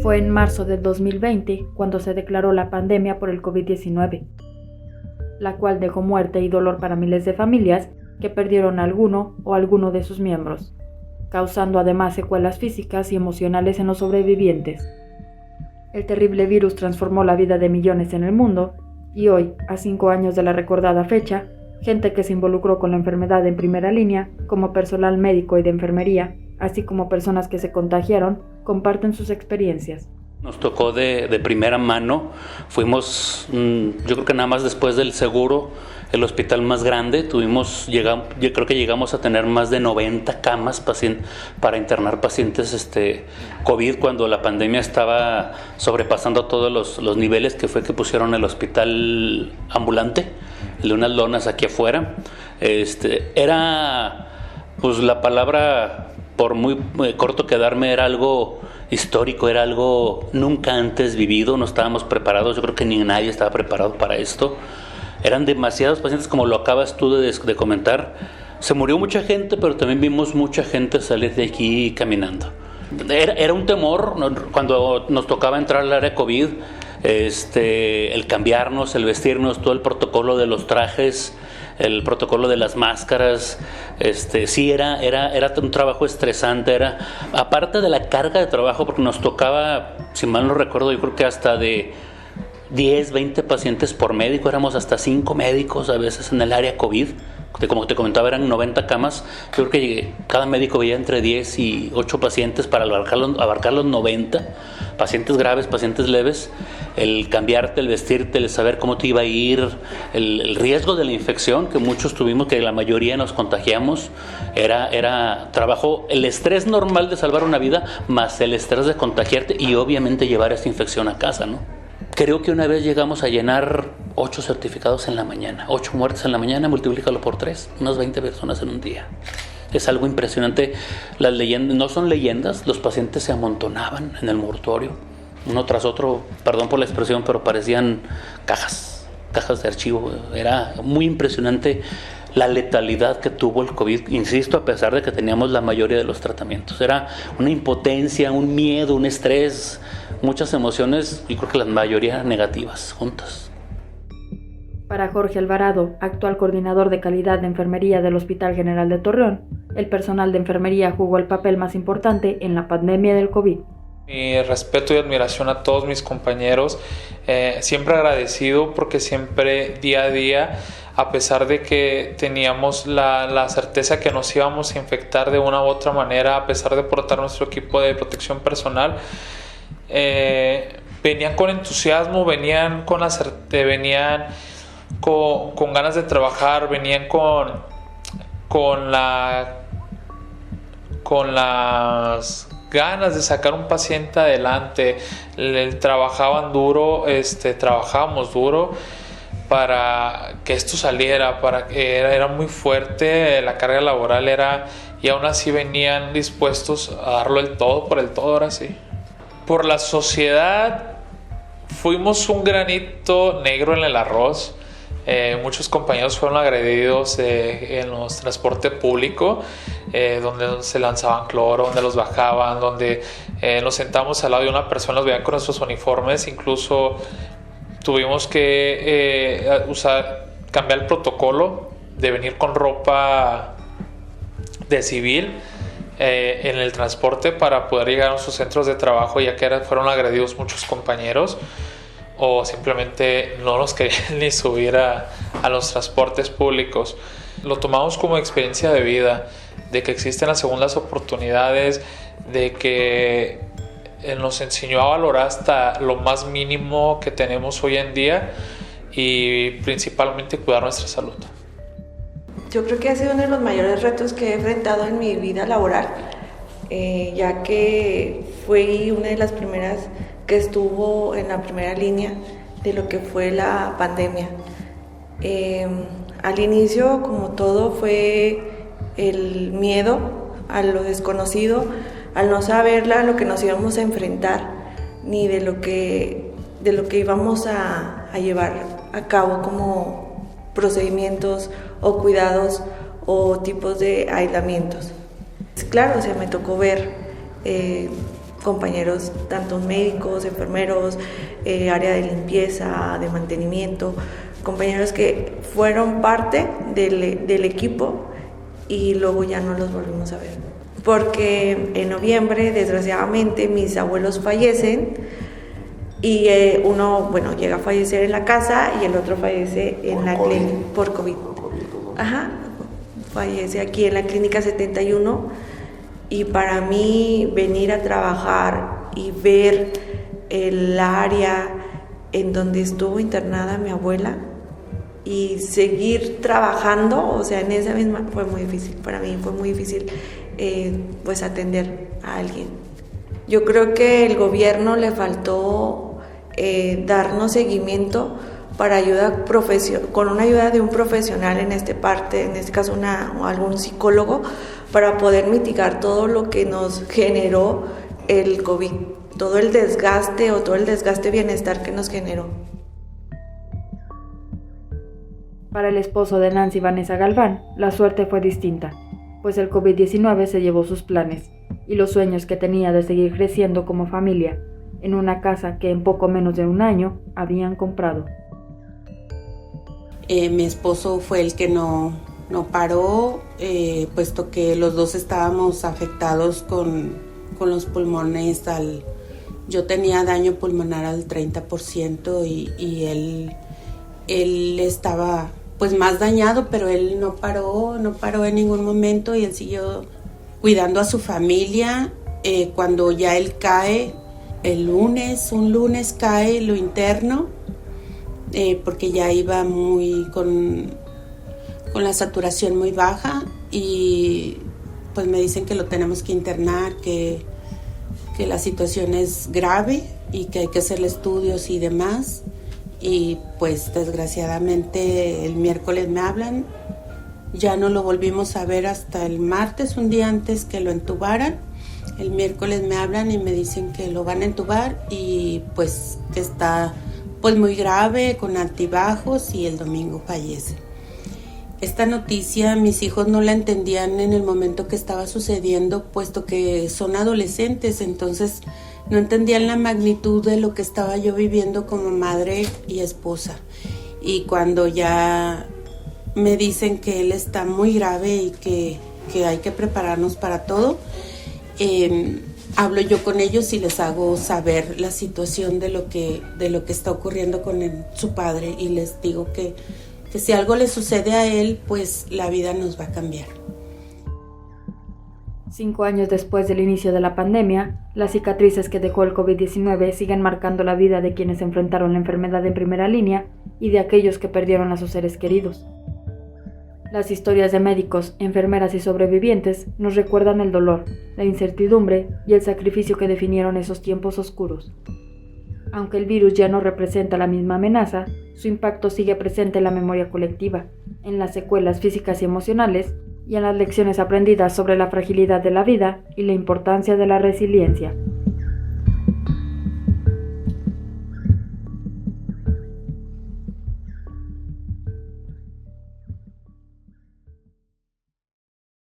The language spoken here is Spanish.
Fue en marzo del 2020 cuando se declaró la pandemia por el COVID-19, la cual dejó muerte y dolor para miles de familias que perdieron a alguno o alguno de sus miembros, causando además secuelas físicas y emocionales en los sobrevivientes. El terrible virus transformó la vida de millones en el mundo y hoy, a 5 años de la recordada fecha, gente que se involucró con la enfermedad en primera línea, como personal médico y de enfermería, así como personas que se contagiaron, comparten sus experiencias. Nos tocó de primera mano, fuimos, yo creo que nada más después del seguro, el hospital más grande, yo creo que llegamos a tener más de 90 camas para internar pacientes COVID cuando la pandemia estaba sobrepasando todos los niveles, que fue que pusieron el hospital ambulante, el de unas lonas aquí afuera. Era, pues la palabra, por muy corto que darme, era algo histórico, era algo nunca antes vivido, no estábamos preparados, yo creo que ni nadie estaba preparado para esto. Eran demasiados pacientes, como lo acabas tú de comentar. Se murió mucha gente, pero también vimos mucha gente salir de aquí caminando. Era un temor cuando nos tocaba entrar al área COVID, el cambiarnos, el vestirnos, todo el protocolo de los trajes, el protocolo de las máscaras. Sí, era un trabajo estresante, aparte de la carga de trabajo, porque nos tocaba, si mal no recuerdo, yo creo que hasta de 10, 20 pacientes por médico, éramos hasta 5 médicos a veces en el área COVID. Como te comentaba, eran 90 camas. Yo creo que cada médico veía entre 10 y 8 pacientes para abarcar los 90, pacientes graves, pacientes leves. El cambiarte, el vestirte, el saber cómo te iba a ir, el riesgo de la infección, que muchos tuvimos, que la mayoría nos contagiamos, era trabajo, el estrés normal de salvar una vida, más el estrés de contagiarte y obviamente llevar esta infección a casa, ¿no? Creo que una vez llegamos a llenar 8 certificados en la mañana, 8 muertes en la mañana, multiplícalo por 3, unas 20 personas en un día. Es algo impresionante. Las leyendas no son leyendas, los pacientes se amontonaban en el mortuorio, uno tras otro, perdón por la expresión, pero parecían cajas de archivo. Era muy impresionante la letalidad que tuvo el COVID, insisto, a pesar de que teníamos la mayoría de los tratamientos. Era una impotencia, un miedo, un estrés, muchas emociones, y creo que la mayoría negativas juntas. Para Jorge Alvarado, actual coordinador de calidad de enfermería del Hospital General de Torreón, el personal de enfermería jugó el papel más importante en la pandemia del COVID. Mi respeto y admiración a todos mis compañeros, siempre agradecido porque siempre día a día, a pesar de que teníamos la certeza que nos íbamos a infectar de una u otra manera, a pesar de portar nuestro equipo de protección personal, venían con entusiasmo, venían con ganas de trabajar, venían con las ganas de sacar un paciente adelante. Trabajábamos duro para que esto saliera, era muy fuerte la carga laboral, y aún así venían dispuestos a darlo el todo por el todo. Ahora sí, por la sociedad fuimos un granito negro en el arroz. Muchos compañeros fueron agredidos en los transporte público, donde se lanzaban cloro, donde los bajaban, donde nos sentábamos al lado de una persona, los veían con nuestros uniformes. Incluso tuvimos que cambiar el protocolo de venir con ropa de civil en el transporte para poder llegar a nuestros centros de trabajo, ya que fueron agredidos muchos compañeros, o simplemente no nos querían ni subir a los transportes públicos. Lo tomamos como experiencia de vida, de que existen las segundas oportunidades, de que nos enseñó a valorar hasta lo más mínimo que tenemos hoy en día, y principalmente cuidar nuestra salud. Yo creo que ha sido uno de los mayores retos que he enfrentado en mi vida laboral, ya que fui una de las primeras que estuvo en la primera línea de lo que fue la pandemia. Al inicio, como todo, fue el miedo a lo desconocido, al no saber lo que nos íbamos a enfrentar, ni de lo que íbamos a llevar a cabo como procedimientos o cuidados o tipos de aislamientos. Claro, me tocó ver compañeros, tanto médicos, enfermeros, área de limpieza, de mantenimiento, compañeros que fueron parte del equipo y luego ya no los volvimos a ver. Porque en noviembre, desgraciadamente, mis abuelos fallecen y uno, llega a fallecer en la casa y el otro fallece en la clínica por COVID. Ajá, fallece aquí en la clínica 71 y para mí venir a trabajar y ver el área en donde estuvo internada mi abuela y seguir trabajando, o sea, en esa misma, fue muy difícil, para mí fue muy difícil atender a alguien. Yo creo que el gobierno le faltó darnos seguimiento para con una ayuda de un profesional en este caso algún psicólogo, para poder mitigar todo lo que nos generó el COVID, todo el desgaste bienestar que nos generó. Para el esposo de Nancy, Vanessa Galván, la suerte fue distinta, pues el COVID-19 se llevó sus planes y los sueños que tenía de seguir creciendo como familia en una casa que en poco menos de un año habían comprado. Mi esposo fue el que no paró, puesto que los dos estábamos afectados con los pulmones. Yo tenía daño pulmonar al 30% y él estaba pues más dañado, pero él no paró en ningún momento y él siguió cuidando a su familia. Cuando ya él cae, un lunes cae, lo interno, porque ya iba con la saturación muy baja y pues me dicen que lo tenemos que internar, que la situación es grave y que hay que hacerle estudios y demás. Y pues desgraciadamente el miércoles me hablan, ya no lo volvimos a ver hasta el martes, un día antes que lo entubaran. El miércoles me hablan y me dicen que lo van a entubar y pues está pues muy grave, con altibajos, y el domingo fallece. Esta noticia mis hijos no la entendían en el momento que estaba sucediendo, puesto que son adolescentes, entonces no entendían la magnitud de lo que estaba yo viviendo como madre y esposa. Y cuando ya me dicen que él está muy grave y que hay que prepararnos para todo, hablo yo con ellos y les hago saber la situación de lo que está ocurriendo con su padre, y les digo que si algo le sucede a él, pues la vida nos va a cambiar. 5 años después del inicio de la pandemia, las cicatrices que dejó el COVID-19 siguen marcando la vida de quienes enfrentaron la enfermedad en primera línea y de aquellos que perdieron a sus seres queridos. Las historias de médicos, enfermeras y sobrevivientes nos recuerdan el dolor, la incertidumbre y el sacrificio que definieron esos tiempos oscuros. Aunque el virus ya no representa la misma amenaza, su impacto sigue presente en la memoria colectiva, en las secuelas físicas y emocionales, y en las lecciones aprendidas sobre la fragilidad de la vida y la importancia de la resiliencia.